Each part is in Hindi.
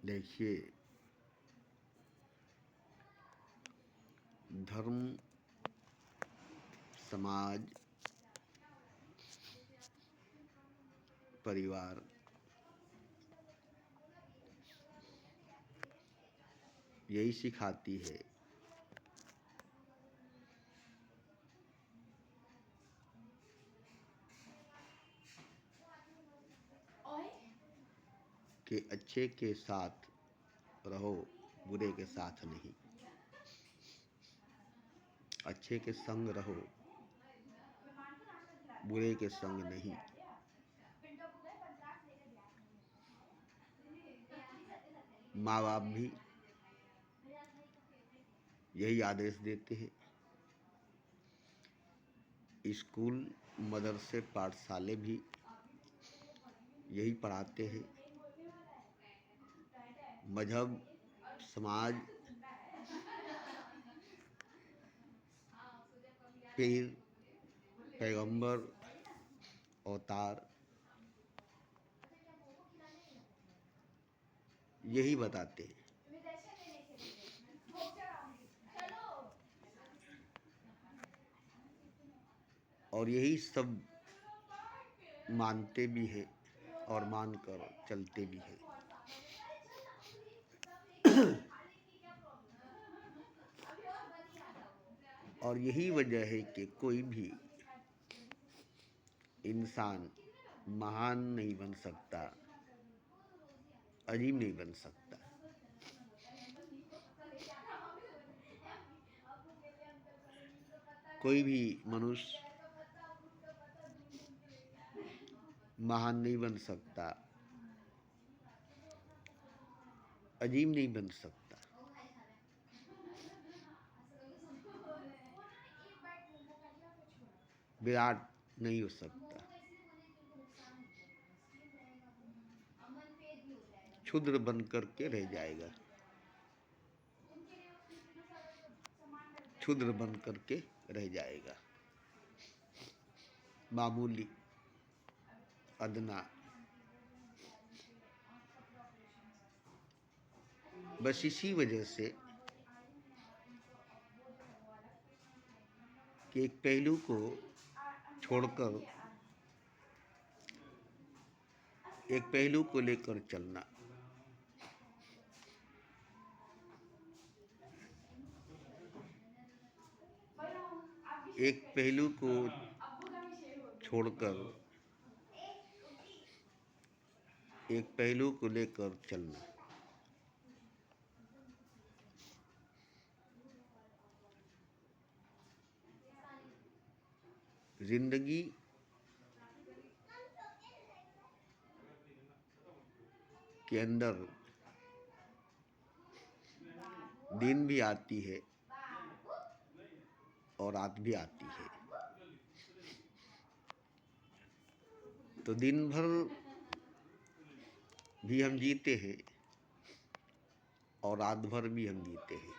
देखिए, धर्म, समाज, परिवार यही सिखाती है कि अच्छे के साथ रहो, बुरे के साथ नहीं। अच्छे के संग रहो, बुरे के संग नहीं। माँ बाप भी यही आदेश देते हैं। स्कूल, मदरसे, पाठशाले भी यही पढ़ाते हैं। मजहब, समाज, पीर, पैगंबर, अवतार यही बताते हैं। और यही सब मानते भी हैं और मानकर चलते भी हैं। और यही वजह है कि कोई भी इंसान महान नहीं बन सकता, अजीम नहीं बन सकता। कोई भी मनुष्य महान नहीं बन सकता, अजीम नहीं बन सकता। विराट नहीं हो सकता। क्षुद्र बन करके रह जाएगा। क्षुद्र बन करके रह जाएगा। मामूली, अदना। बस इसी वजह से कि एक पहलू को छोड़कर एक पहलू को लेकर चलना, एक पहलू को छोड़कर एक पहलू को लेकर चलना, जिंदगी के अंदर दिन भी आती है और रात भी आती है। तो दिन भर भी हम जीते हैं और रात भर भी हम जीते हैं,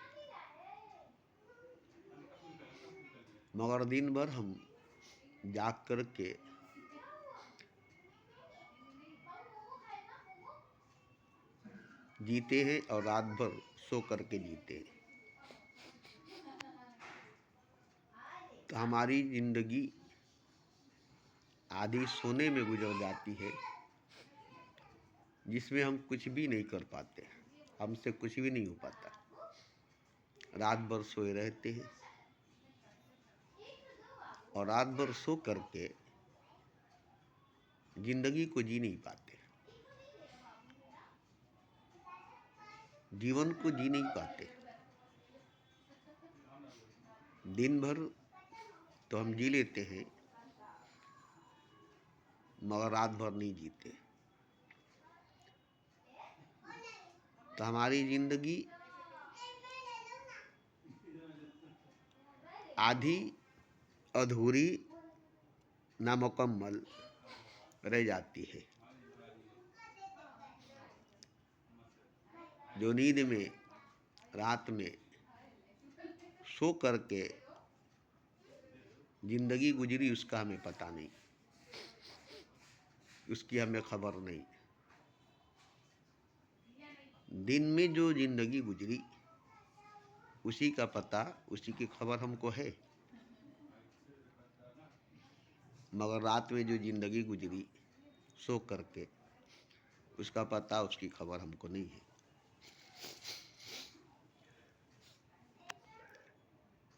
मगर दिन भर हम जाग करके जीते हैं और रात भर सो करके जीते हैं। तो हमारी जिंदगी आधी सोने में गुजर जाती है, जिसमें हम कुछ भी नहीं कर पाते, हमसे कुछ भी नहीं हो पाता। रात भर सोए रहते हैं और रात भर सो करके जिंदगी को जी नहीं पाते, जीवन को जी नहीं पाते। दिन भर तो हम जी लेते हैं मगर रात भर नहीं जीते। तो हमारी जिंदगी आधी अधूरी, नामुकम्मल रह जाती है। जो नींद में रात में सो करके जिंदगी गुजरी, उसका हमें पता नहीं, उसकी हमें खबर नहीं। दिन में जो जिंदगी गुजरी उसी का पता, उसी की खबर हमको है, मगर रात में जो जिंदगी गुजरी सो करके उसका पता, उसकी खबर हमको नहीं है।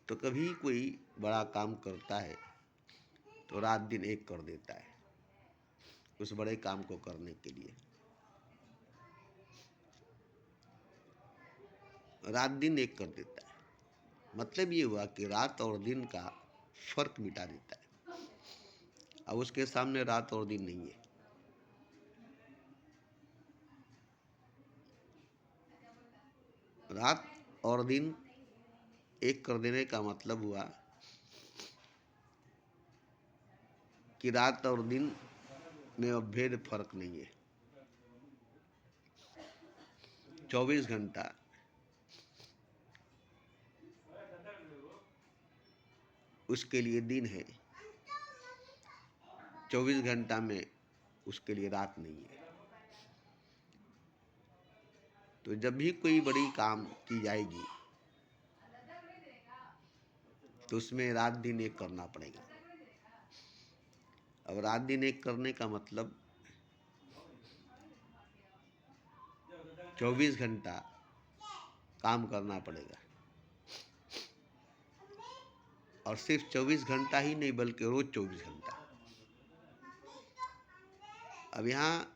तो कभी कोई बड़ा काम करता है तो रात दिन एक कर देता है उस बड़े काम को करने के लिए। रात दिन एक कर देता है, मतलब ये हुआ कि रात और दिन का फर्क मिटा देता है। अब उसके सामने रात और दिन नहीं है। रात और दिन एक कर देने का मतलब हुआ कि रात और दिन में अब भेद फर्क नहीं है। 24 घंटा उसके लिए दिन है, 24 घंटा में उसके लिए रात नहीं है। तो जब भी कोई बड़ी काम की जाएगी तो उसमें रात दिन एक करना पड़ेगा। अब रात दिन एक करने का मतलब 24 घंटा काम करना पड़ेगा, और सिर्फ 24 घंटा ही नहीं बल्कि रोज 24 घंटा। अब यहाँ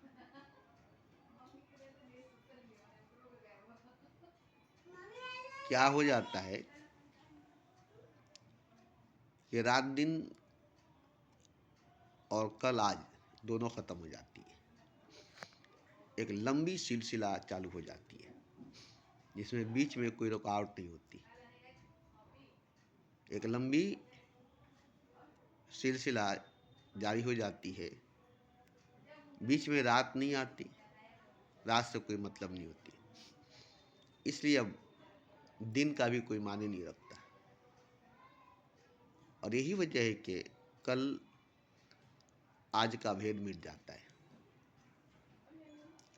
क्या हो जाता है कि रात दिन और कल आज दोनों खत्म हो जाती है। एक लंबी सिलसिला चालू हो जाती है जिसमें बीच में कोई रुकावट नहीं होती। एक लंबी सिलसिला जारी हो जाती है, बीच में रात नहीं आती, रात से कोई मतलब नहीं होती। इसलिए अब दिन का भी कोई माने नहीं रखता। और यही वजह है कि कल आज का भेद मिट जाता है।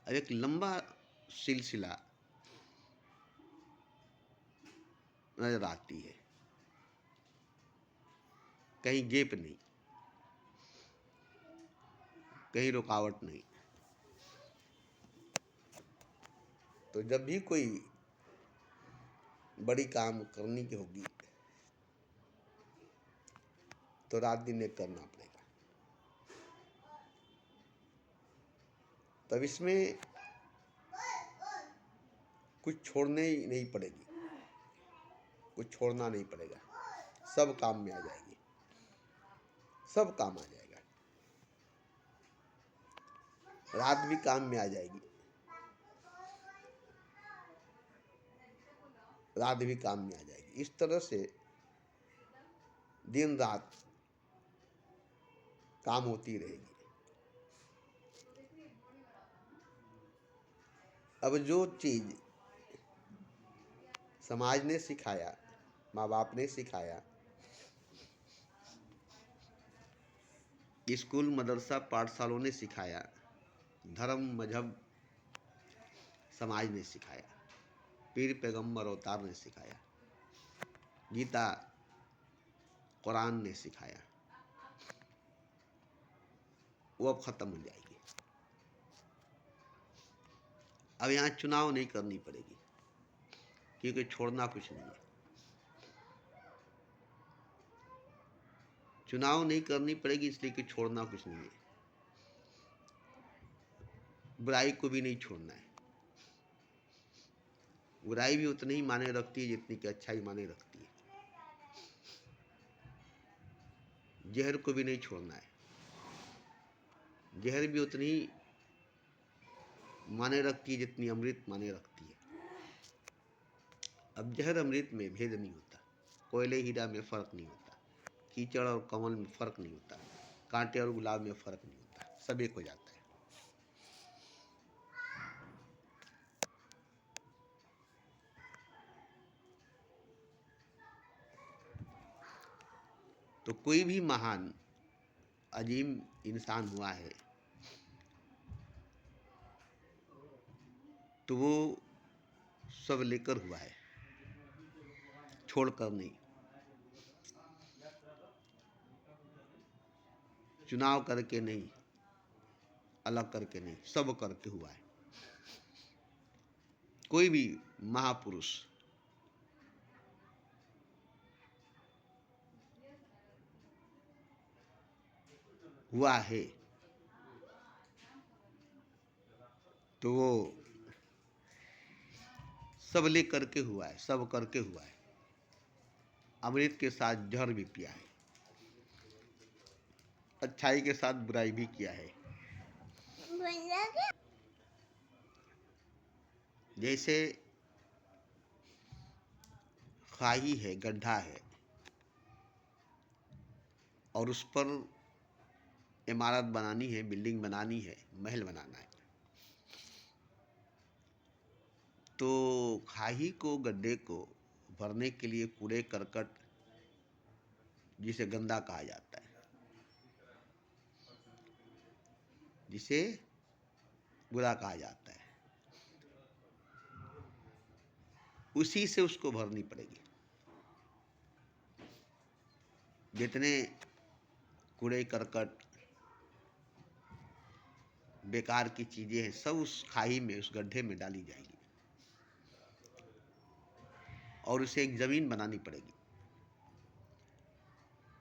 अब एक लंबा सिलसिला नजर आती है, कहीं गैप नहीं, कहीं रुकावट नहीं। तो जब भी कोई बड़ी काम करनी की होगी तो रात दिन एक करना पड़ेगा। तब इसमें कुछ छोड़ने ही नहीं पड़ेगी, कुछ छोड़ना नहीं पड़ेगा, सब काम में आ जाएगी, सब काम आ जाएगा। रात भी काम में आ जाएगी, रात भी काम में आ जाएगी। इस तरह से दिन रात काम होती रहेगी। अब जो चीज समाज ने सिखाया, माँ बाप ने सिखाया, स्कूल मदरसा पाठशालों ने सिखाया, धर्म मजहब समाज ने सिखाया, पीर पैगंबर अवतार ने सिखाया, गीता कुरान ने सिखाया, वो अब खत्म हो जाएगी। अब यहाँ चुनाव नहीं करनी पड़ेगी क्योंकि छोड़ना कुछ नहीं है। चुनाव नहीं करनी पड़ेगी इसलिए कि छोड़ना कुछ नहीं है। बुराई को भी नहीं छोड़ना है। बुराई भी उतनी ही माने रखती है जितनी कि अच्छाई माने रखती है। जहर को भी नहीं छोड़ना है। जहर भी उतनी ही माने रखती है जितनी अमृत माने रखती है। अब जहर अमृत में भेद नहीं होता, कोयले हीरा में फर्क नहीं होता, कीचड़ और कमल में फर्क नहीं होता, कांटे और गुलाब में फर्क नहीं होता, सब एक हो जाता है। तो कोई भी महान अजीम इंसान हुआ है तो वो सब लेकर हुआ है, छोड़कर नहीं। चुनाव करके नहीं, अलग करके नहीं, सब करके हुआ है। कोई भी महापुरुष हुआ है तो वो सब ले करके हुआ है, सब करके हुआ है। अमृत के साथ जहर भी पिया है, अच्छाई के साथ बुराई भी किया है। जैसे खाई है, गड्ढा है, और उस पर इमारत बनानी है, बिल्डिंग बनानी है, महल बनाना है, तो खाई को, गड्ढे को भरने के लिए कूड़े करकट, जिसे गंदा कहा जाता है, जिसे बुरा कहा जाता है, उसी से उसको भरनी पड़ेगी। जितने कूड़े करकट, बेकार की चीजें हैं, सब उस खाई में, उस गड्ढे में डाली जाएगी और उसे एक जमीन बनानी पड़ेगी।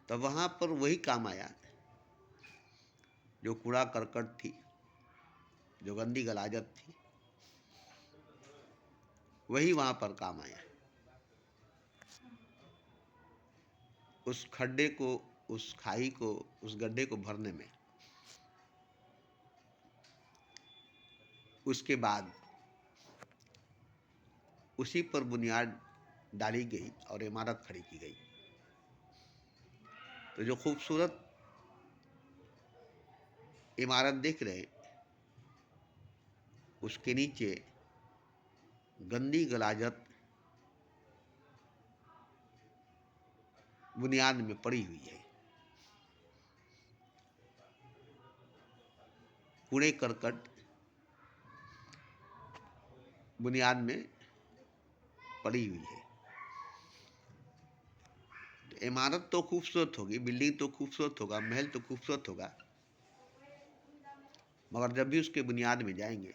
तो वहां पर वही काम आया जो कूड़ा करकट थी, जो गंदी गलाजत थी, वही वहां पर काम आया। उस खड्डे को, उस खाई को, उस गड्ढे को भरने में। उसके बाद उसी पर बुनियाद डाली गई और इमारत खड़ी की गई। तो जो खूबसूरत इमारत देख रहे, उसके नीचे गंदी गलाजत बुनियाद में पड़ी हुई है। कूड़े करकट बुनियाद में पड़ी हुई है। तो इमारत तो खूबसूरत होगी, बिल्डिंग तो खूबसूरत होगा, महल तो खूबसूरत होगा, मगर जब भी उसके बुनियाद में जाएंगे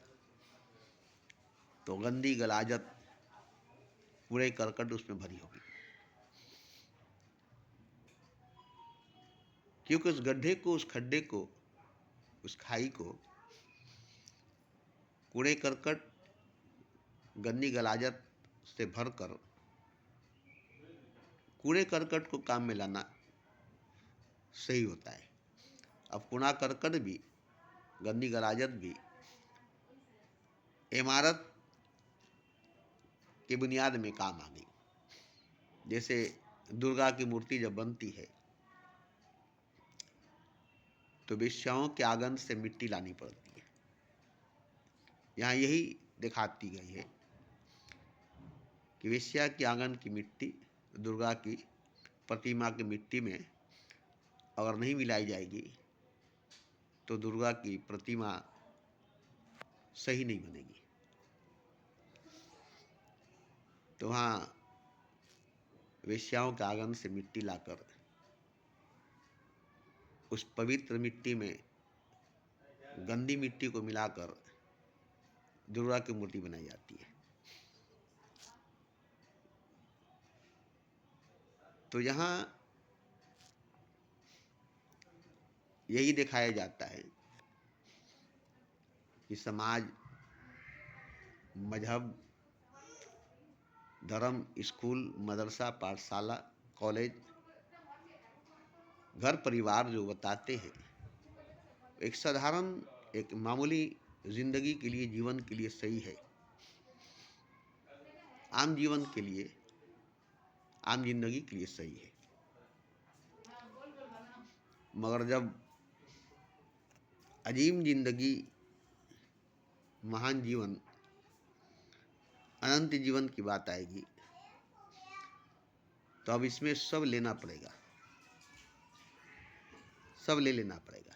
तो गंदी गलाजत, कूड़े करकट उसमें भरी होगी। क्योंकि उस गड्ढे को, उस खड्डे को, उस खाई को कूड़े करकट, गंदी गलाजत से भरकर कूड़े करकट को काम में लाना सही होता है। अब कूड़ा करकट भी, गंदी गलाजत भी इमारत की बुनियाद में काम आ गई। जैसे दुर्गा की मूर्ति जब बनती है तो वेश्याओं के आंगन से मिट्टी लानी पड़ती है। यहाँ यही दिखाती गई है कि वेश्या के आंगन की मिट्टी दुर्गा की प्रतिमा की मिट्टी में अगर नहीं मिलाई जाएगी तो दुर्गा की प्रतिमा सही नहीं बनेगी। तो वहाँ वेश्याओं के आंगन से मिट्टी लाकर उस पवित्र मिट्टी में गंदी मिट्टी को मिलाकर दुर्गा की मूर्ति बनाई जाती है। तो यहाँ यही दिखाया जाता है कि समाज, मजहब, धर्म, स्कूल, मदरसा, पाठशाला, कॉलेज, घर परिवार जो बताते हैं, एक साधारण, एक मामूली जिंदगी के लिए, जीवन के लिए सही है, आम जीवन के लिए, आम जिंदगी के लिए सही है। मगर जब अजीम जिंदगी, महान जीवन, अनंत जीवन की बात आएगी तो अब इसमें सब लेना पड़ेगा, सब ले लेना पड़ेगा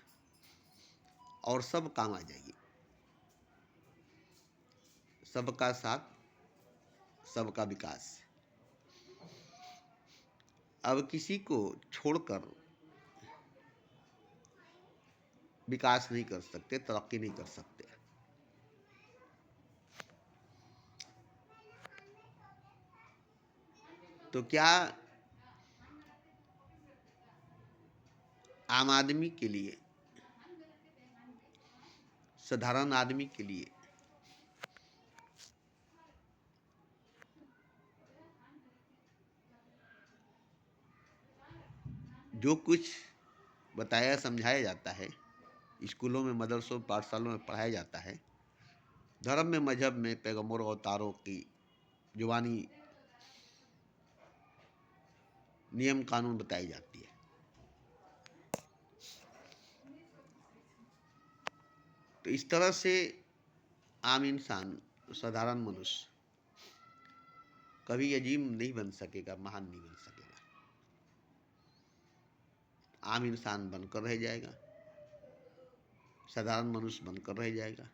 और सब काम आ जाएगी। सबका साथ, सबका विकास। अब किसी को छोड़कर विकास नहीं कर सकते, तरक्की नहीं कर सकते। तो क्या आम आदमी के लिए, साधारण आदमी के लिए जो कुछ बताया समझाया जाता है, स्कूलों में, मदरसों, पाठशालों में पढ़ाया जाता है, धर्म में, मजहब में, पैगंबर अवतारों की जुबानी नियम कानून बताई जाती है, तो इस तरह से आम इंसान, साधारण मनुष्य कभी अजीम नहीं बन सकेगा, महान नहीं बन सकेगा। आम इंसान बनकर रह जाएगा, साधारण मनुष्य बनकर रह जाएगा।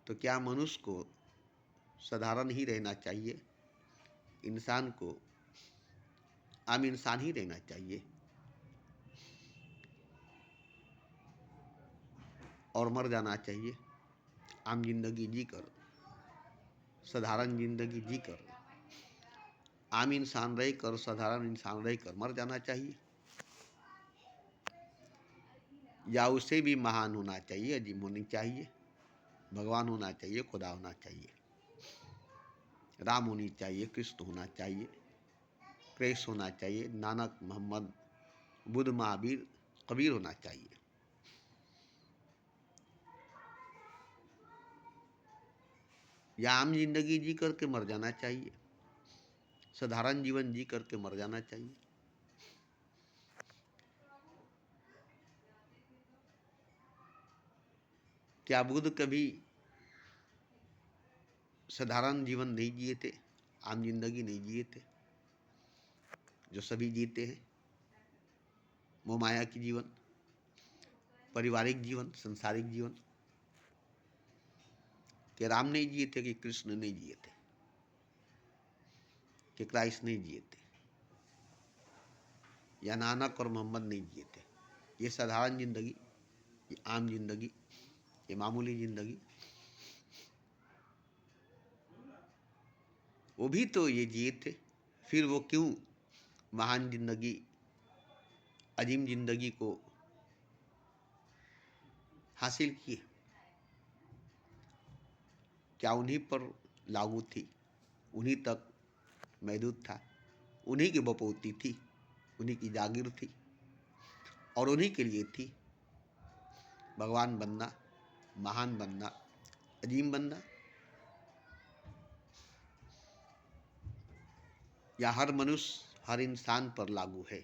तो क्या मनुष्य को साधारण ही रहना चाहिए? इंसान को आम इंसान ही रहना चाहिए और मर जाना चाहिए? आम जिंदगी जीकर, साधारण जिंदगी जीकर, आम इंसान रहकर, साधारण इंसान रहकर मर जाना चाहिए? या उसे भी महान होना चाहिए, अजीम होनी चाहिए, भगवान होना चाहिए, खुदा होना चाहिए, राम होनी चाहिए, कृष्ण होना चाहिए, क्रिस होना चाहिए, नानक, मोहम्मद, बुद्ध, महावीर, कबीर होना चाहिए? या आम जिंदगी जी करके मर जाना चाहिए, साधारण जीवन जी करके मर जाना चाहिए? क्या बुद्ध कभी साधारण जीवन नहीं जिए थे, आम जिंदगी नहीं जिए थे जो सभी जीते हैं? मोह माया की जीवन, पारिवारिक जीवन, संसारिक जीवन। कि राम नहीं जिए थे, कि कृष्ण नहीं जिए थे, कि क्राइस्ट नहीं जिए थे, या नानक और मोहम्मद नहीं जिए थे? ये साधारण जिंदगी, ये आम जिंदगी, ये मामूली जिंदगी, वो भी तो ये जिए थे। फिर वो क्यों महान जिंदगी, अजीम जिंदगी को हासिल किए? क्या उन्हीं पर लागू थी? उन्हीं तक महदूद था? उन्हीं की बपौती थी, उन्हीं की जागीर थी, और उन्हीं के लिए थी भगवान बनना, महान बनना, अजीम बनना? या हर मनुष्य, हर इंसान पर लागू है?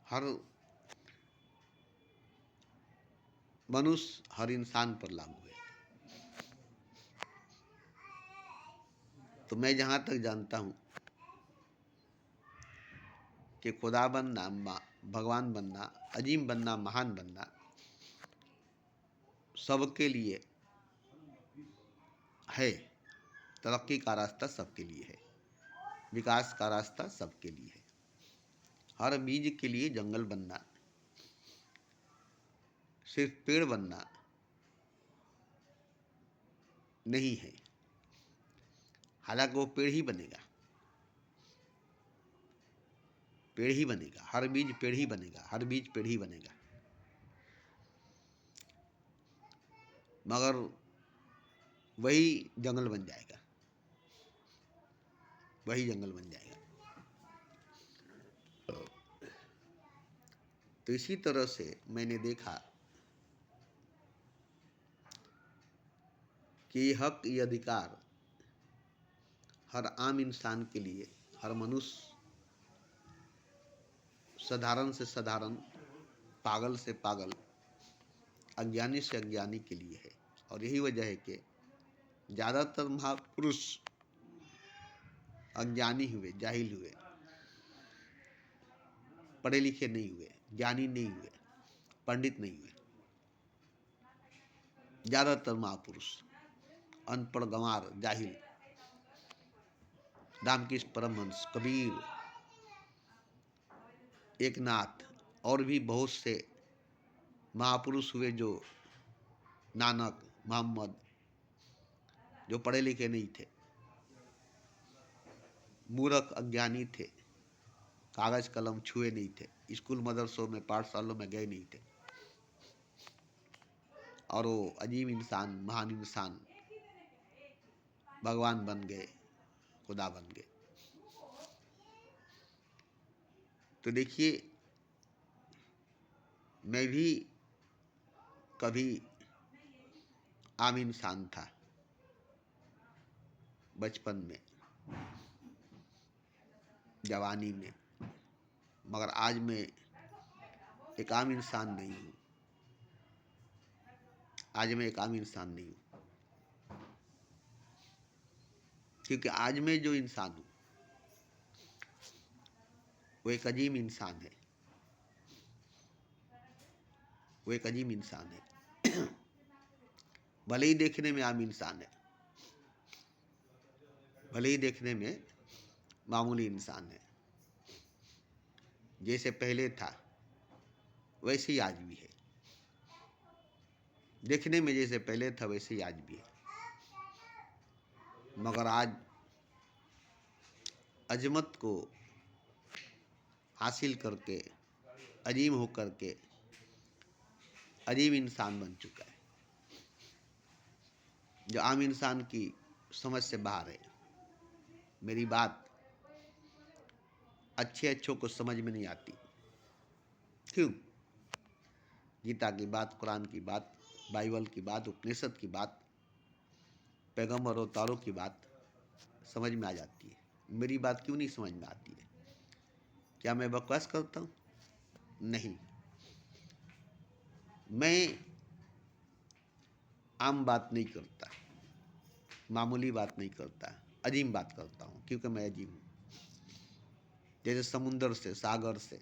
हर मनुष्य, हर इंसान पर लागू है? तो मैं जहां तक जानता हूं कि खुदा बनना, भगवान बनना, अजीम बनना, महान बनना सबके लिए है। तरक्की का रास्ता सबके लिए है, विकास का रास्ता सबके लिए है। हर बीज के लिए जंगल बनना, सिर्फ पेड़ बनना नहीं है। हालांकि वो पेड़ ही बनेगा, पेड़ ही बनेगा, हर बीज पेड़ ही बनेगा, हर बीज पेड़ ही बनेगा, मगर वही जंगल बन जाएगा, वही जंगल बन जाएगा। तो इसी तरह से मैंने देखा कि ये हक, ये अधिकार हर आम इंसान के लिए, हर मनुष्य, साधारण से साधारण, पागल से पागल, अज्ञानी से अज्ञानी के लिए है। और यही वजह है कि ज़्यादातर महापुरुष अज्ञानी हुए, जाहिल हुए, पढ़े लिखे नहीं हुए, ज्ञानी नहीं हुए, पंडित नहीं हुए। ज़्यादातर महापुरुष अनपढ़ गंवार जाहिल, रामकृष्ण परमहंस, कबीर, एकनाथ और भी बहुत से महापुरुष हुए जो नानक, मोहम्मद, जो पढ़े लिखे नहीं थे, मूर्ख अज्ञानी थे, कागज कलम छुए नहीं थे, स्कूल मदरसों में पाठशालों में गए नहीं थे, और वो अजीब इंसान, महान इंसान भगवान बन गए, खुदा बन गए। तो देखिए, मैं भी कभी आम इंसान था बचपन में, जवानी में, मगर आज मैं एक आम इंसान नहीं हूँ। आज मैं एक आम इंसान नहीं हूँ, क्योंकि आज मैं जो इंसान हूँ वो एक अजीब इंसान है। वो एक अजीब इंसान है। भले ही देखने में आम इंसान है, भले ही देखने में मामूली इंसान है, जैसे पहले था वैसे ही आज भी है। देखने में जैसे पहले था वैसे ही आज भी है, मगर आज अजमत को हासिल करके, अजीम होकर के अजीब इंसान बन चुका है, जो आम इंसान की समझ से बाहर है। मेरी बात अच्छों को समझ में नहीं आती। क्यों? गीता की बात, कुरान की बात, बाइबल की बात, उपनिषद की बात, पैगंबर और तारों की बात समझ में आ जाती है। मेरी बात क्यों नहीं समझ में आती है? क्या मैं बकवास करता हूँ? नहीं, मैं आम बात नहीं करता, मामूली बात नहीं करता, अजीम बात करता हूँ, क्योंकि मैं अजीम हूँ। जैसे समुंदर से, सागर से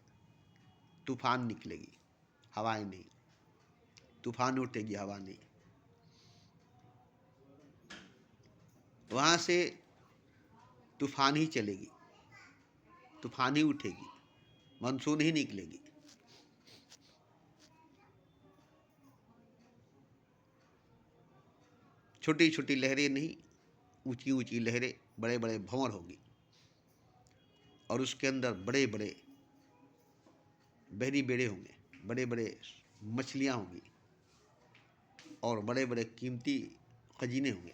तूफान निकलेगी, हवाएं नहीं, तूफान उठेगी, हवा नहीं। वहाँ से तूफान ही चलेगी, तूफान ही उठेगी, मानसून ही निकलेगी। छोटी छोटी लहरें नहीं, ऊंची ऊंची लहरें, बड़े बड़े भंवर होगी, और उसके अंदर बड़े बड़े बहरी बेड़े होंगे, बड़े बड़े मछलियाँ होंगी, और बड़े बड़े कीमती खजीने होंगे।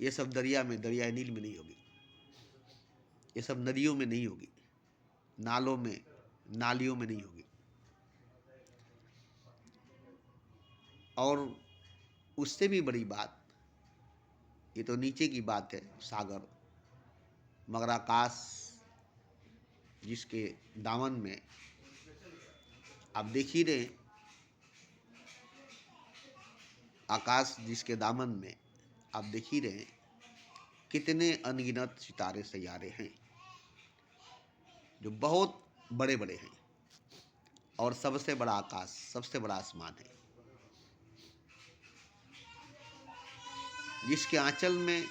ये सब दरिया में, दरिया नील में नहीं होगी, ये सब नदियों में नहीं होगी, नालों में, नालियों में नहीं होगी। और उससे भी बड़ी बात, ये तो नीचे की बात है, सागर, मगर आकाश जिसके दामन में आप देख ही रहे, आकाश जिसके दामन में आप देख ही रहे कितने अनगिनत सितारे सैयारे हैं, जो बहुत बड़े बड़े हैं, और सबसे बड़ा आकाश, सबसे बड़ा आसमान है, जिसके आंचल में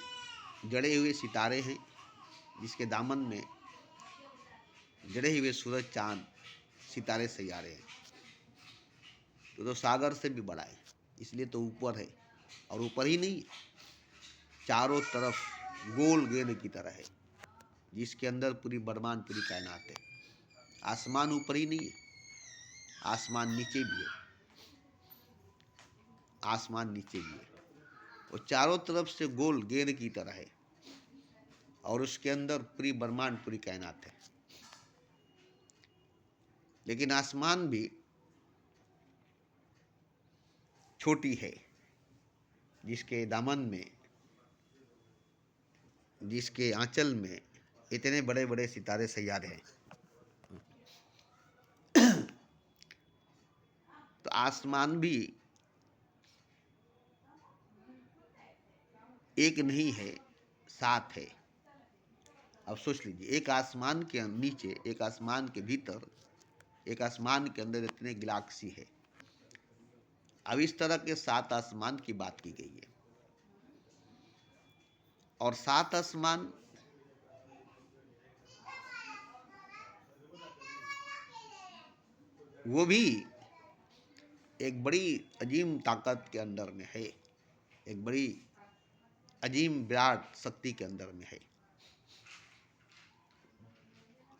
जड़े हुए सितारे हैं, जिसके दामन में जड़े हुए सूरज, चांद, सितारे सैयारे हैं। तो सागर से भी बड़ा है, इसलिए तो ऊपर है। और ऊपर ही नहीं, चारों तरफ गोल गेंद की तरह है, जिसके अंदर पूरी ब्रह्मांड, पूरी कायनात है। आसमान ऊपर ही नहीं है, आसमान नीचे भी है, आसमान नीचे भी है। वो चारों तरफ से गोल गेंद की तरह है, और उसके अंदर पूरी ब्रह्मांड, पूरी कायनात है। लेकिन आसमान भी छोटी है, जिसके दामन में, जिसके आंचल में इतने बड़े बड़े सितारे सैयारे हैं। तो आसमान भी एक नहीं है, सात है। अब सोच लीजिए, एक आसमान के नीचे, एक आसमान के भीतर, एक आसमान के अंदर इतने गैलेक्सी है। अब इस तरह के 7 आसमान की बात की गई है। और सात आसमान वो भी एक बड़ी अजीम ताकत के अंदर में है, एक बड़ी अजीम विराट शक्ति के अंदर में है।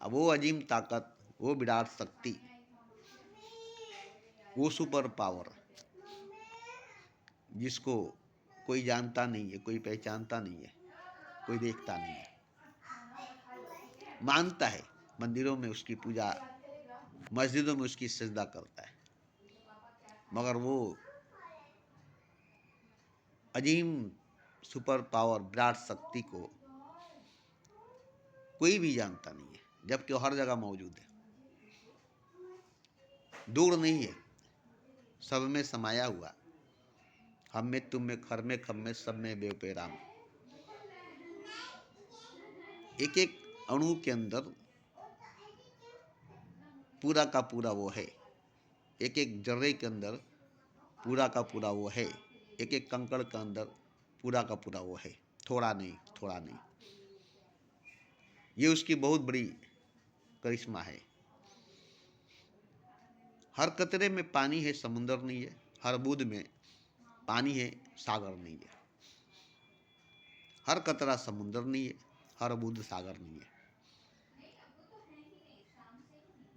अब वो अजीम ताकत, वो विराट शक्ति, वो सुपर पावर जिसको कोई जानता नहीं है, कोई पहचानता नहीं है, कोई देखता नहीं है, मानता है, मंदिरों में उसकी पूजा, मस्जिदों में उसकी सजदा करता है, मगर वो अजीम सुपर पावर विराट शक्ति को कोई भी जानता नहीं है, जबकि वो हर जगह मौजूद है, दूर नहीं है, सब में समाया हुआ, हम में, तुम में, खर में, खम में, सब में बेपेराम। एक एक अणु के अंदर पूरा का पूरा वो है, एक एक जर्रे के अंदर पूरा का पूरा वो है, एक एक कंकड़ के अंदर पूरा का पूरा वो है, थोड़ा नहीं, थोड़ा नहीं। ये उसकी बहुत बड़ी करिश्मा है। हर कतरे में पानी है, समुंदर नहीं है, हर बूंद में पानी है, सागर नहीं है, हर कतरा समुंदर नहीं है, हर बूंद सागर नहीं है,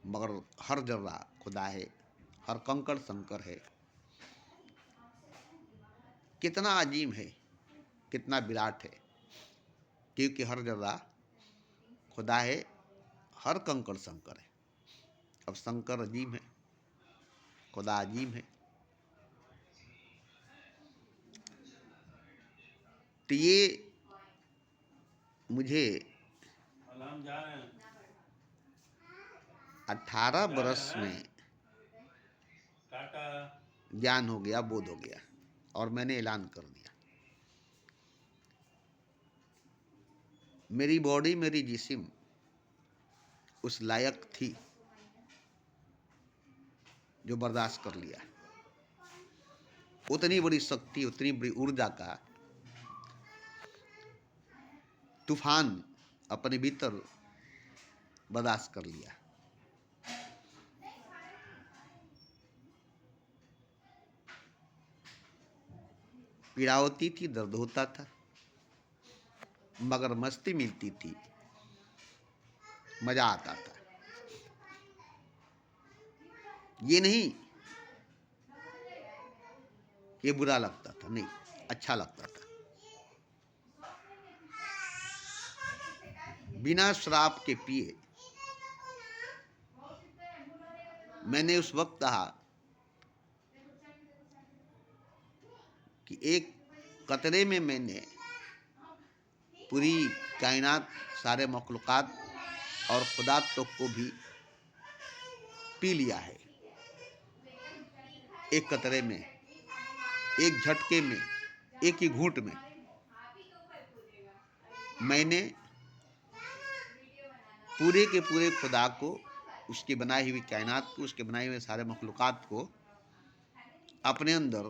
मगर हर जर्रा खुदा है, हर कंकड़ शंकर है। कितना अजीम है, कितना विराट है, क्योंकि हर जर्रा खुदा है, हर कंकड़ शंकर है। अब शंकर अजीम है, खुदा अजीम है, तो ये मुझे 18 बरस में ज्ञान हो गया, बोध हो गया, और मैंने ऐलान कर दिया, मेरी बॉडी, मेरी जिस्म उस लायक थी जो बर्दाश्त कर लिया। उतनी बड़ी शक्ति, उतनी बड़ी ऊर्जा का तूफान अपने भीतर बर्दाश्त कर लिया। पीड़ा होती थी, दर्द होता था, मगर मस्ती मिलती थी, मजा आता था। ये नहीं ये बुरा लगता था, नहीं, अच्छा लगता था। बिना शराब के पिए मैंने उस वक्त कहा कि एक कतरे में मैंने पूरी कायनात, सारे मखलूकात और खुदा तक को भी पी लिया है। एक कतरे में, एक झटके में, एक ही घूंट में मैंने पूरे के पूरे खुदा को, उसकी बनाई हुई कायनात को, उसके बनाए हुए सारे मखलूकात को अपने अंदर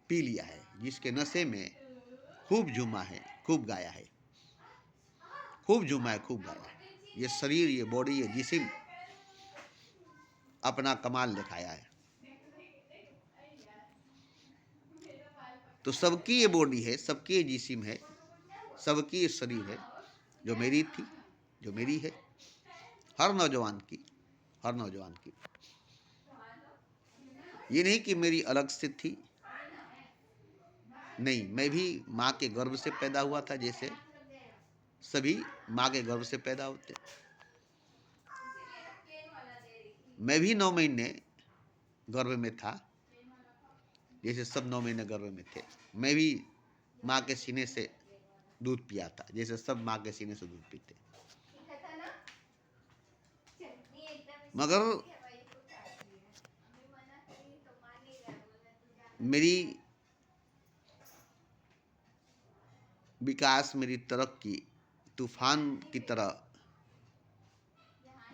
पी लिया है, जिसके नशे में खूब झूमा है, खूब गाया है, खूब झूमा है, खूब गाया है। ये शरीर, ये बॉडी, ये जिस्म अपना कमाल दिखाया है। तो सबकी ये बॉडी है, सबकी ये जिस्म है, सबकी ये शरीर है, जो मेरी थी, जो मेरी है, हर नौजवान की, हर नौजवान की। ये नहीं कि मेरी अलग से थी, नहीं, मैं भी माँ के गर्भ से पैदा हुआ था, जैसे सभी माँ के गर्भ से पैदा होते। मैं भी 9 महीने गर्भ में था, जैसे सब 9 महीने गर्भ में थे। मैं भी माँ के सीने से दूध पिया था, जैसे सब माँ के सीने से दूध पीते। मगर मेरी विकास, मेरी तरक्की तूफान की तरह,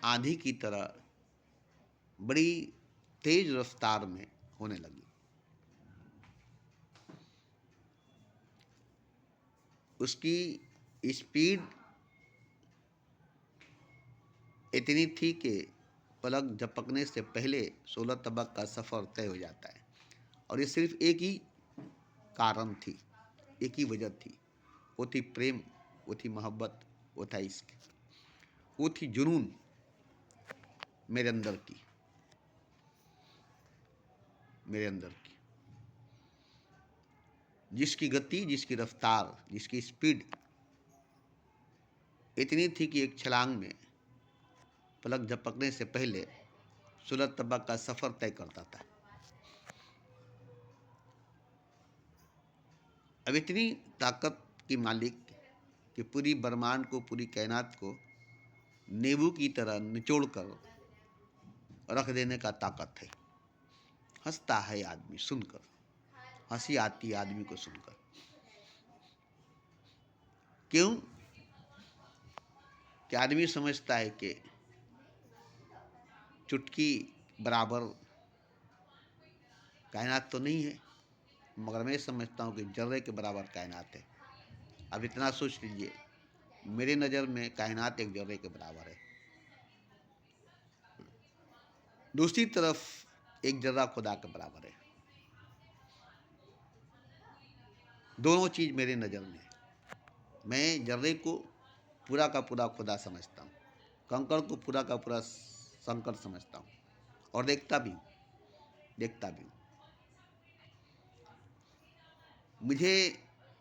आंधी की तरह बड़ी तेज रफ्तार में होने लगी। उसकी स्पीड इतनी थी कि पलक झपकने से पहले 16 तबक का सफ़र तय हो जाता है। और ये सिर्फ एक ही कारण थी, एक ही वजह थी, वो थी प्रेम, वो थी मोहब्बत, वो था इश्क, वो थी जुनून मेरे अंदर की, मेरे अंदर की, जिसकी गति, जिसकी रफ्तार, जिसकी स्पीड इतनी थी कि एक छलांग में पलक झपकने से पहले 16 तबक का सफ़र तय करता था। अब इतनी ताकत की मालिक कि पूरी ब्रह्मांड को, पूरी कायनात को नींबू की तरह निचोड़ कर रख देने का ताकत है। हंसता है आदमी सुनकर, हंसी आती है आदमी को सुनकर। क्यों? कि आदमी समझता है कि चुटकी बराबर कायनात तो नहीं है, मगर मैं समझता हूँ कि जर्रे के बराबर कायनात है। अब इतना सोच लीजिए, मेरे नज़र में कायनात एक जर्रे के बराबर है, दूसरी तरफ एक जर्रा खुदा के बराबर है। दोनों चीज़ मेरे नज़र में है। मैं जर्रे को पूरा का पूरा खुदा समझता हूँ, कंकड़ को पूरा का पूरा शंकर समझता हूँ, और देखता भी हूँ। मुझे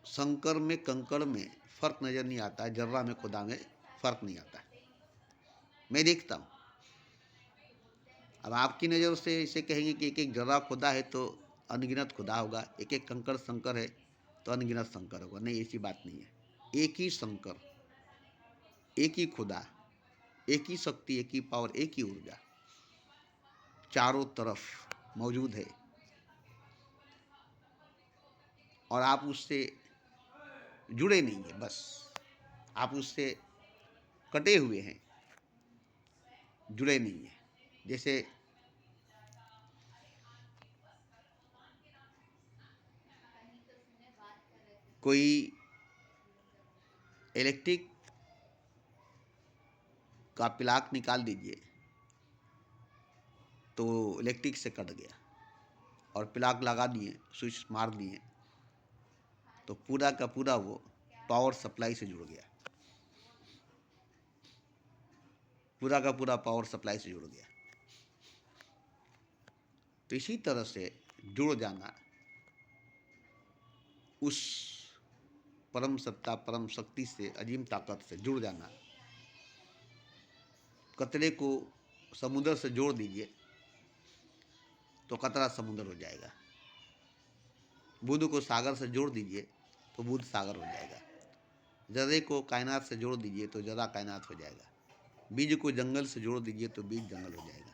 शंकर में, कंकड़ में फ़र्क नज़र नहीं आता है, जर्रा में, खुदा में फ़र्क नहीं आता। मैं देखता हूँ। अब आपकी नज़र से इसे कहेंगे कि एक एक जर्रा खुदा है तो अनगिनत खुदा होगा, एक एक कंकड़ शंकर है तो अनगिनत शंकर होगा। नहीं, ऐसी बात नहीं है। एक ही शंकर, एक ही खुदा, एक ही शक्ति, एक ही पावर, एक ही ऊर्जा चारों तरफ मौजूद है, और आप उससे जुड़े नहीं हैं, बस आप उससे कटे हुए हैं, जुड़े नहीं हैं। जैसे कोई इलेक्ट्रिक का प्लग निकाल दीजिए तो इलेक्ट्रिक से कट गया, और प्लग लगा दिए, स्विच मार दिए तो पूरा का पूरा वो पावर सप्लाई से जुड़ गया, पूरा का पूरा पावर सप्लाई से जुड़ गया। तो इसी तरह से जुड़ जाना, उस परम सत्ता, परम शक्ति से, अजीम ताकत से जुड़ जाना। कतरे को समुद्र से जोड़ दीजिए तो कतरा समुद्र हो जाएगा, बुध को सागर से जोड़ दीजिए तो बुध सागर हो जाएगा, जर्रे को कायनात से जोड़ दीजिए तो जर्रा कायनात हो जाएगा, बीज को जंगल से जोड़ दीजिए तो बीज जंगल हो जाएगा।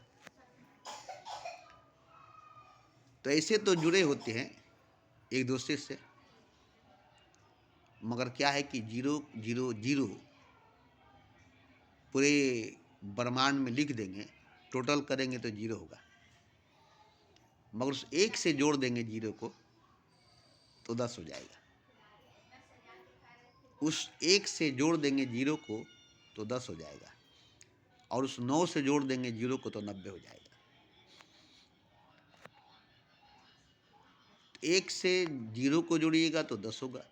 तो ऐसे तो जुड़े होते हैं एक दूसरे से, मगर क्या है कि 0 0 0 पूरे ब्रह्मांड में लिख देंगे, टोटल करेंगे तो 0 होगा, मगर उस एक से जोड़ देंगे 0 को तो 10 हो जाएगा, उस एक से जोड़ देंगे 0 को तो 10 हो जाएगा, और उस 9 से जोड़ देंगे 0 को तो 90 हो जाएगा। तो 1 से 0 को जोड़िएगा तो 10 होगा,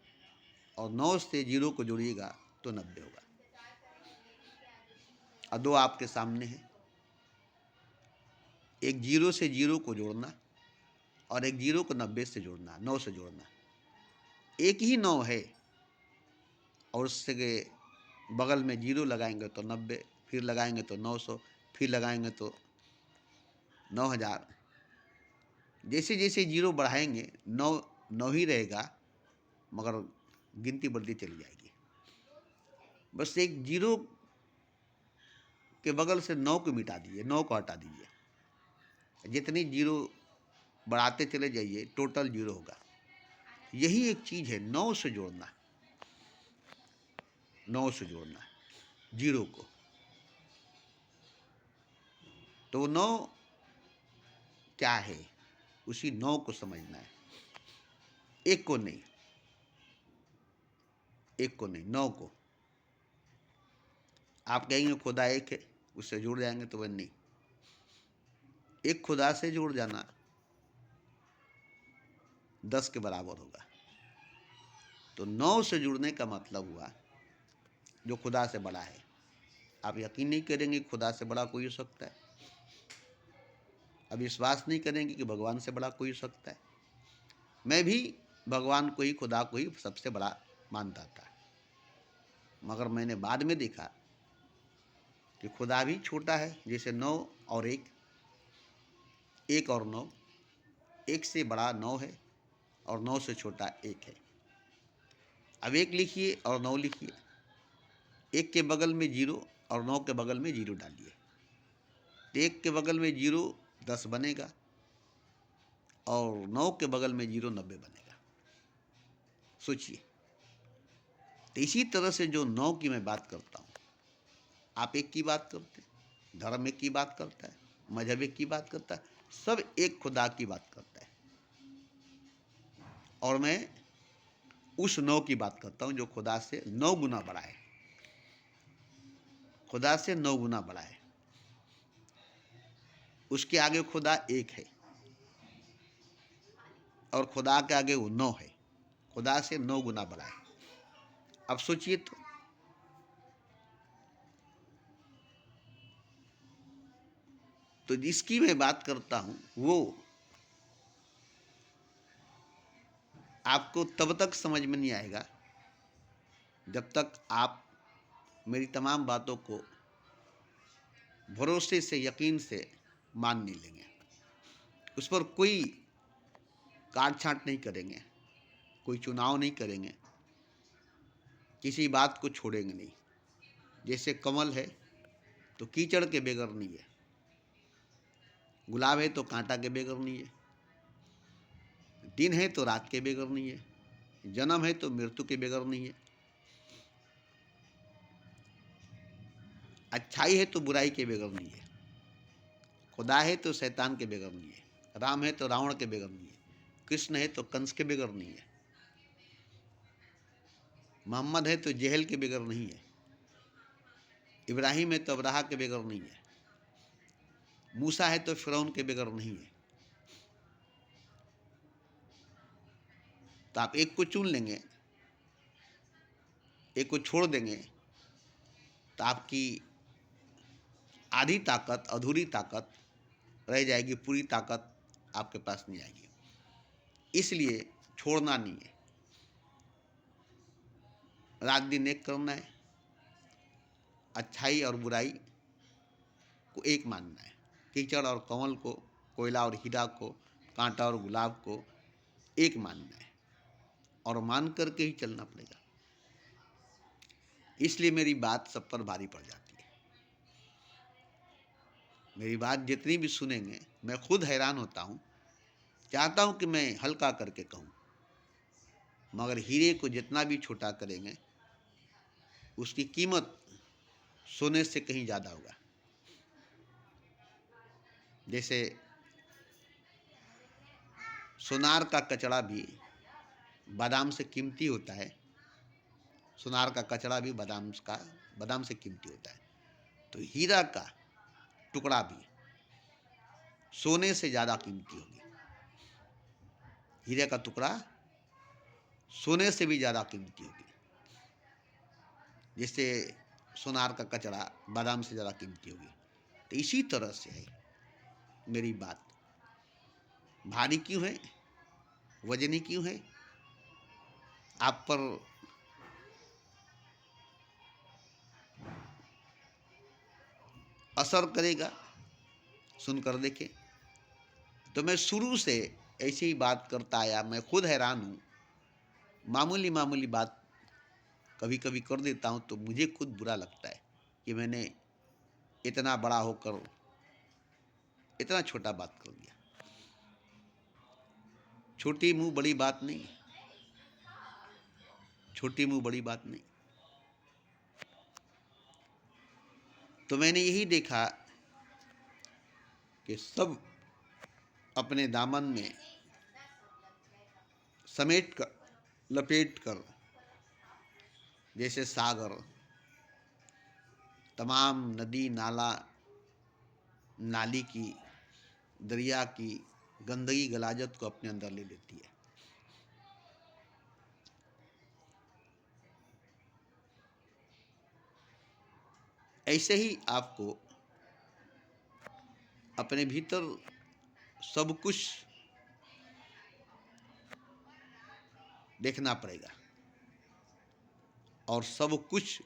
और 9 से 0 को जोड़िएगा तो 90 होगा। और दो आपके सामने है, एक 0 से 0 को जोड़ना और एक 0 को 90 से जोड़ना, 9 से जोड़ना। एक ही 9 है, और उससे बगल में 0 लगाएंगे तो 90, फिर लगाएंगे तो 900, फिर लगाएंगे तो 9000। जैसे जैसे 0 बढ़ाएंगे 9 9 ही रहेगा, मगर गिनती बढ़ती चली जाएगी। बस एक 0 के बगल से 9 को मिटा दीजिए, 9 को हटा दीजिए, जितनी 0 बढ़ाते चले जाइए टोटल 0 होगा। यही एक चीज़ है, 9 से जोड़ना, 9 से जोड़ना 0 को। तो 9 क्या है, उसी 9 को समझना है, एक को नहीं। एक को नहीं, 9 को। आप कहेंगे खुदा एक है, उससे जुड़ जाएंगे, तो वह नहीं। एक खुदा से जुड़ जाना 10 के बराबर होगा। तो 9 से जुड़ने का मतलब हुआ जो खुदा से बड़ा है। आप यकीन नहीं करेंगे खुदा से बड़ा कोई हो सकता है। अब विश्वास नहीं करेंगे कि भगवान से बड़ा कोई हो सकता है। मैं भी भगवान को ही, खुदा को ही सबसे बड़ा मानता था, मगर मैंने बाद में देखा कि खुदा भी छोटा है। जैसे 9 और 1, 1 और 9, 1 से बड़ा 9 है और 9 से छोटा 1 है। अब 1 लिखिए और 9 लिखिए, 1 के बगल में 0 और 9 के बगल में 0 डालिए, तो 1 के बगल में 0 10 बनेगा और 9 के बगल में 0 90 बनेगा। सोचिए। तो इसी तरह से जो 9 की मैं बात करता हूँ, आप 1 की बात करते हैं, धर्म 1 की बात करता है, मजहब 1 की बात करता है, सब एक खुदा की बात करता है। और मैं उस 9 की बात करता हूँ जो खुदा से 9 गुना बड़ा है। खुदा से 9 गुना बड़ा है। उसके आगे खुदा 1 है और खुदा के आगे वो 9 है। खुदा से 9 गुना बड़ा है। अब सोचिए तो जिसकी मैं बात करता हूं वो आपको तब तक समझ में नहीं आएगा जब तक आप मेरी तमाम बातों को भरोसे से, यकीन से मान नहीं लेंगे, उस पर कोई काट छांट नहीं करेंगे, कोई चुनाव नहीं करेंगे, किसी बात को छोड़ेंगे नहीं। जैसे कमल है तो कीचड़ के बगैर नहीं है, गुलाब है तो कांटा के बगैर नहीं है, दिन है तो रात के बगैर नहीं है, जन्म है तो मृत्यु के बगैर नहीं है, अच्छाई है तो बुराई के बगैर नहीं है, खुदा है तो शैतान के बगैर नहीं है, राम है तो रावण के बगैर नहीं है, कृष्ण है तो कंस के बगैर नहीं है, मोहम्मद है तो जहल के बगैर नहीं है, इब्राहिम है तो अब्राहा के बगैर नहीं है, मूसा है तो फिरौन के बगैर नहीं है। तो आप एक को चुन लेंगे, एक को छोड़ देंगे, तो आपकी आधी ताकत, अधूरी ताकत रह जाएगी, पूरी ताकत आपके पास नहीं आएगी। इसलिए छोड़ना नहीं है, रात दिन एक करना है, अच्छाई और बुराई को एक मानना है, कीचड़ और कमल को, कोयला और हीरा को, कांटा और गुलाब को एक मानना है और मान करके ही चलना पड़ेगा। इसलिए मेरी बात सब पर भारी पड़ जाती है। मेरी बात जितनी भी सुनेंगे मैं खुद हैरान होता हूँ, चाहता हूँ कि मैं हल्का करके कहूँ, मगर हीरे को जितना भी छोटा करेंगे उसकी कीमत सोने से कहीं ज़्यादा होगा। जैसे सोनार का कचड़ा भी बादाम से कीमती होता है, सोनार का कचड़ा भी बादाम से कीमती होता है, तो हीरा का टुकड़ा भी सोने से ज़्यादा कीमती होगी। हीरे का टुकड़ा सोने से भी ज़्यादा कीमती होगी, जैसे सोनार का कचड़ा बादाम से ज़्यादा कीमती होगी। तो इसी तरह से है मेरी बात। भारी क्यों है, वजनी क्यों है, आप पर असर करेगा, सुनकर देखें। तो मैं शुरू से ऐसी ही बात करता आया, मैं खुद हैरान हूँ। मामूली मामूली बात कभी कभी कर देता हूँ तो मुझे खुद बुरा लगता है कि मैंने इतना बड़ा होकर इतना छोटा बात कर दिया। छोटी मुंह बड़ी बात नहीं, छोटी मुंह बड़ी बात नहीं। तो मैंने यही देखा कि सब अपने दामन में समेट कर, लपेट कर जैसे सागर, तमाम नदी नाला नाली की, दरिया की गंदगी गलाजत को अपने अंदर ले लेती है। ऐसे ही आपको अपने भीतर सब कुछ देखना पड़ेगा और सब कुछ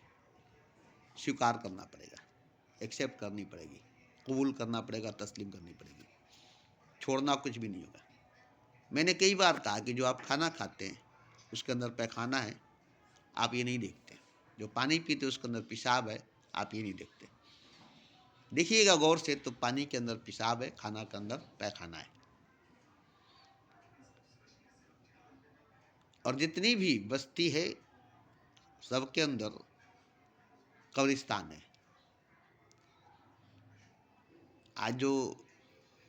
स्वीकार करना पड़ेगा, एक्सेप्ट करनी पड़ेगी, कबूल करना पड़ेगा, तस्लीम करनी पड़ेगी, छोड़ना कुछ भी नहीं होगा। मैंने कई बार कहा कि जो आप खाना खाते हैं उसके अंदर पैखाना है, आप ये नहीं देखते। जो पानी पीते उसके अंदर पेशाब है, आप ये नहीं देखते। देखिएगा गौर से तो पानी के अंदर पेशाब है, खाना के अंदर पैखाना है। और जितनी भी बस्ती है सबके अंदर कब्रिस्तान है। आज जो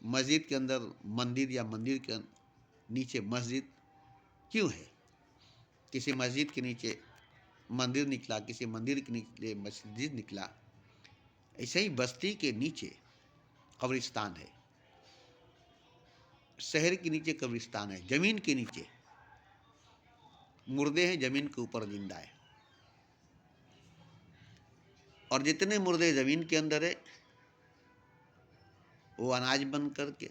मस्जिद के अंदर मंदिर या मंदिर के नीचे मस्जिद क्यों है? किसी मस्जिद के नीचे मंदिर निकला, किसी मंदिर के नीचे मस्जिद निकला। ऐसे ही बस्ती के नीचे कब्रिस्तान है, शहर के नीचे कब्रिस्तान है, जमीन के नीचे मुर्दे हैं, जमीन के ऊपर जिंदा है। और जितने मुर्दे जमीन के अंदर है वो अनाज बन करके,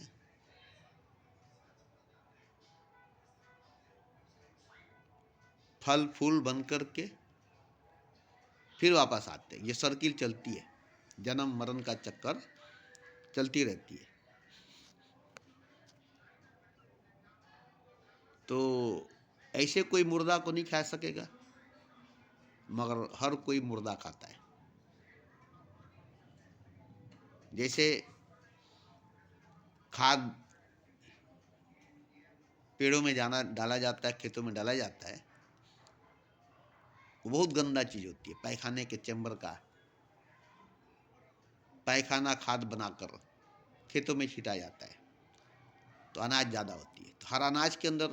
फल फूल बन करके फिर वापस आते हैं। ये सर्किल चलती है, जन्म मरण का चक्कर चलती रहती है। तो ऐसे कोई मुर्दा को नहीं खा सकेगा, मगर हर कोई मुर्दा खाता है। जैसे खाद पेड़ों में जाना डाला जाता है, खेतों में डाला जाता है, वो बहुत गंदा चीज होती है। पैखाने के चैम्बर का पैखाना खाद बनाकर खेतों में छिटा जाता है तो अनाज ज़्यादा होती है। तो हर अनाज के अंदर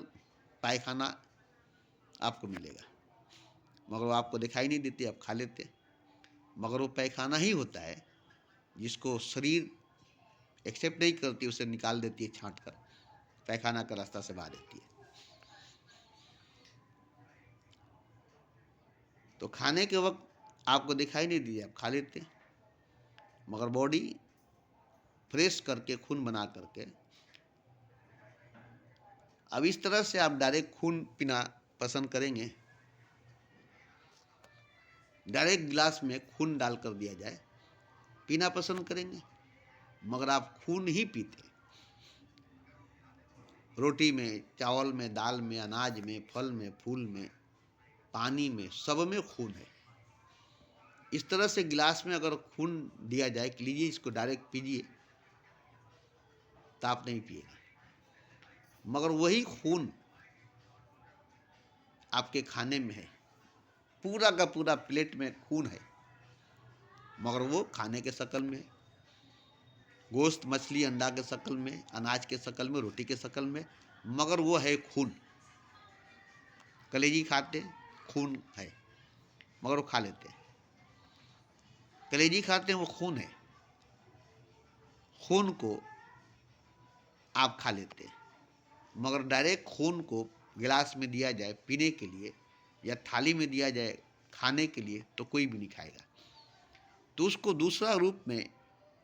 पैखाना आपको मिलेगा, मगर वो आपको दिखाई नहीं देती, आप खा लेते। मगर वो पैखाना ही होता है जिसको शरीर एक्सेप्ट नहीं करती, उसे निकाल देती है छांट कर, पैखाना का रास्ता से बाहर देती है। तो खाने के वक्त आपको दिखाई नहीं दिया, आप खा लेते, मगर बॉडी फ्रेश करके खून बना करके, अब इस तरह से आप डायरेक्ट खून पीना पसंद करेंगे, डायरेक्ट गिलास में खून डालकर दिया जाए पीना पसंद करेंगे, मगर आप खून ही पीते। रोटी में, चावल में, दाल में, अनाज में, फल में, फूल में, पानी में, सब में खून है। इस तरह से गिलास में अगर खून दिया जाए कि लीजिए इसको डायरेक्ट पीजिए, तो आप नहीं पिएगा। मगर वही खून आपके खाने में है, पूरा का पूरा प्लेट में खून है, मगर वो खाने के शक्ल में, गोश्त मछली अंडा के शक्ल में, अनाज के शक्ल में, रोटी के शक्ल में, मगर वो है खून। कलेजी खाते, खून है, मगर वो खा लेते हैं। कलेजी खाते हैं, वो खून है, खून को आप खा लेते हैं। मगर डायरेक्ट खून को गिलास में दिया जाए पीने के लिए या थाली में दिया जाए खाने के लिए, तो कोई भी नहीं खाएगा। तो उसको दूसरा रूप में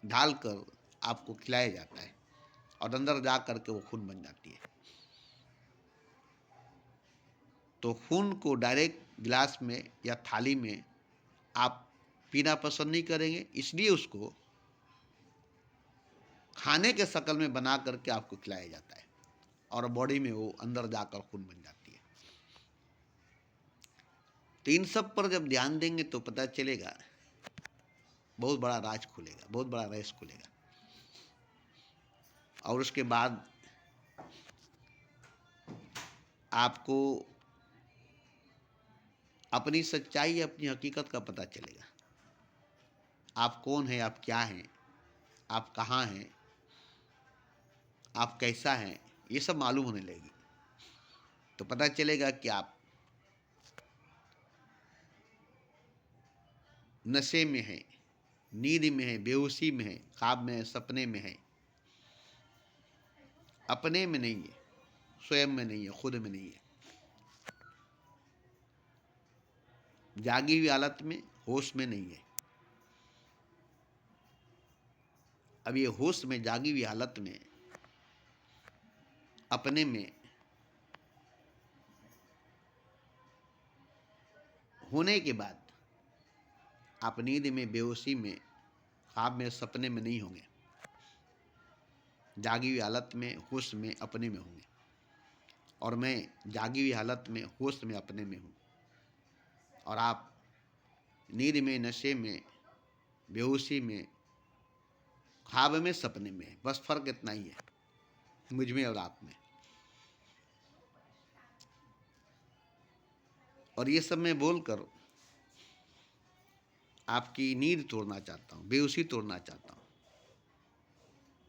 ढालकर आपको खिलाया जाता है और अंदर जा करके वो खून बन जाती है। तो खून को डायरेक्ट गिलास में या थाली में आप पीना पसंद नहीं करेंगे, इसलिए उसको खाने के शक्ल में बना करके आपको खिलाया जाता है और बॉडी में वो अंदर जाकर खून बन जाती है। तो इन सब पर जब ध्यान देंगे तो पता चलेगा, बहुत बड़ा राज खुलेगा, बहुत बड़ा रहस्य खुलेगा। और उसके बाद आपको अपनी सच्चाई, अपनी हकीकत का पता चलेगा। आप कौन हैं, आप क्या हैं, आप कहाँ हैं, आप कैसा हैं, ये सब मालूम होने लगेगी। तो पता चलेगा कि आप नशे में है, नींद में है, बेहोशी में है, ख्वाब में है, सपने में है, अपने में नहीं है, स्वयं में नहीं है, खुद में नहीं है। जागी हुई हालत में, होश में नहीं है। अब ये होश में, जागी हुई हालत में, अपने में होने के बाद आप नींद में, बेहोशी में, ख्वाब में, सपने में नहीं होंगे। जागी हुई हालत में, होश में, अपने में होंगे। और मैं जागी हुई हालत में, होश में, अपने में हूँ। और आप नींद में, नशे में, बेहोशी में, ख्वाब में, सपने में। बस फर्क इतना ही है मुझ में और आप में। और ये सब मैं बोलकर आपकी नींद तोड़ना चाहता हूँ, बेहोशी तोड़ना चाहता हूँ,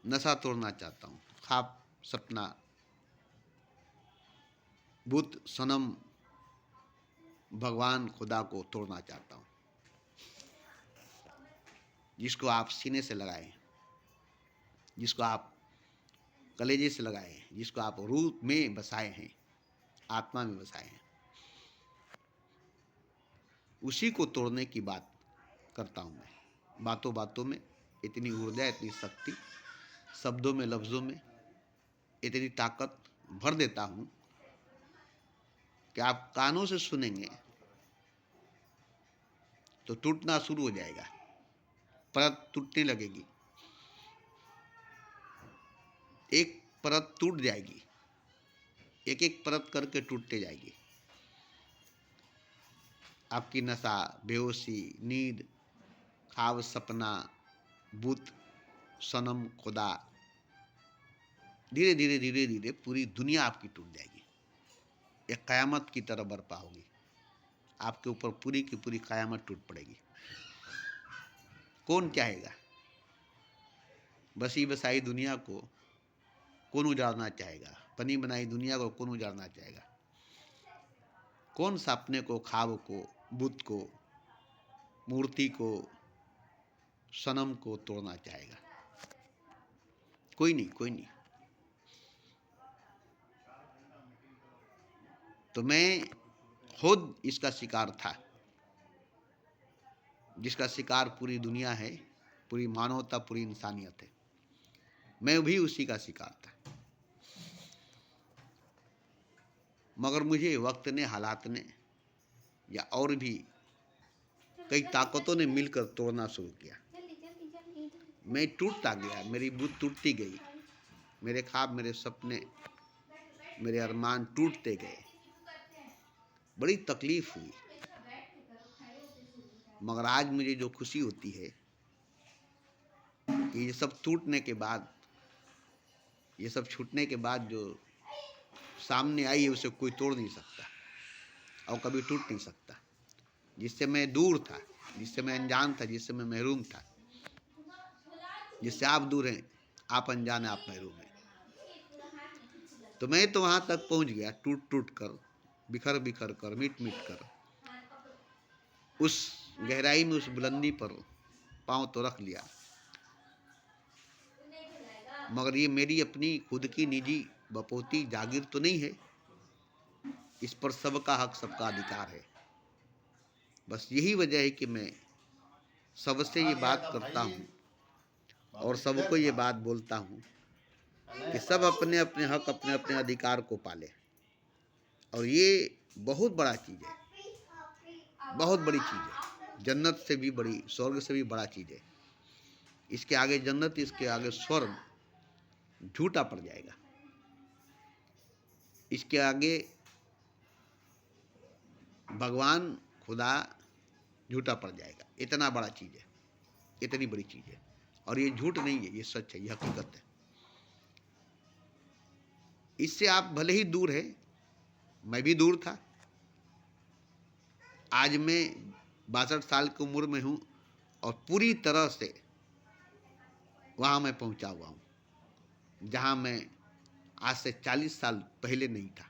नशा तोड़ना चाहता हूँ, ख्वाब, सपना, बुत, सनम, भगवान, खुदा को तोड़ना चाहता हूँ, जिसको आप सीने से लगाए, जिसको आप कलेजे से लगाए, जिसको आप रूह में बसाए हैं, आत्मा में बसाए हैं, उसी को तोड़ने की बात करता हूँ मैं। बातों बातों में इतनी ऊर्जा, इतनी शक्ति, शब्दों में, लफ्ज़ों में इतनी ताकत भर देता हूँ कि आप कानों से सुनेंगे तो टूटना शुरू हो जाएगा, परत टूटने लगेगी, एक परत टूट जाएगी, एक एक परत करके टूटते जाएगी। आपकी नशा, बेहोशी, नींद, ख्वाब, सपना, बुत, सनम, खुदा, धीरे धीरे धीरे धीरे पूरी दुनिया आपकी टूट जाएगी। एक क़यामत की तरह बरपा होगी, आपके ऊपर पूरी की पूरी क़यामत टूट पड़ेगी। कौन चाहेगा? बसी बसाई दुनिया को कौन उजाड़ना चाहेगा? बनी बनाई दुनिया को कौन उजाड़ना चाहेगा? कौन सपने को, ख्वाब को, बुत को, मूर्ति को, सनम को तोड़ना चाहेगा? कोई नहीं, कोई नहीं। तो मैं खुद इसका शिकार था, जिसका शिकार पूरी दुनिया है, पूरी मानवता, पूरी इंसानियत है। मैं भी उसी का शिकार था, मगर मुझे वक्त ने, हालात ने, या और भी कई ताकतों ने मिलकर तोड़ना शुरू किया। मैं टूटता गया, मेरी बुत टूटती गई, मेरे ख्वाब, मेरे सपने, मेरे अरमान टूटते गए। बड़ी तकलीफ हुई, मगर आज मुझे जो खुशी होती है कि ये सब टूटने के बाद, ये सब छूटने के बाद जो सामने आई है, उसे कोई तोड़ नहीं सकता और कभी टूट नहीं सकता। जिससे मैं दूर था, जिससे मैं अनजान था, जिससे मैं महरूम था, जिससे आप दूर हैं, आप अनजान हैं, आप महरूम हैं, तो मैं तो वहाँ तक पहुँच गया, टूट टूट कर, बिखर बिखर कर, मिट मिट कर, उस गहराई में, उस बुलंदी पर पाँव तो रख लिया। मगर ये मेरी अपनी खुद की निजी बपोती जागीर तो नहीं है, इस पर सबका हक, सबका अधिकार है। बस यही वजह है कि मैं सबसे ये बात करता हूँ और सबको ये बात बोलता हूँ कि सब अपने अपने हक, अपने अपने अधिकार को पाले। और ये बहुत बड़ा चीज़ है, बहुत बड़ी चीज़ है, जन्नत से भी बड़ी, स्वर्ग से भी बड़ा चीज़ है। इसके आगे जन्नत, इसके आगे स्वर्ग झूठा पड़ जाएगा, इसके आगे भगवान, खुदा झूठा पड़ जाएगा। इतना बड़ा चीज़ है, इतनी बड़ी चीज़ है। और ये झूठ नहीं है, ये सच है, ये हकीकत है। इससे आप भले ही दूर हैं, मैं भी दूर था, आज मैं 62 साल की उम्र में हूँ और पूरी तरह से वहाँ मैं पहुँचा हुआ हूँ जहाँ मैं आज से 40 साल पहले नहीं था।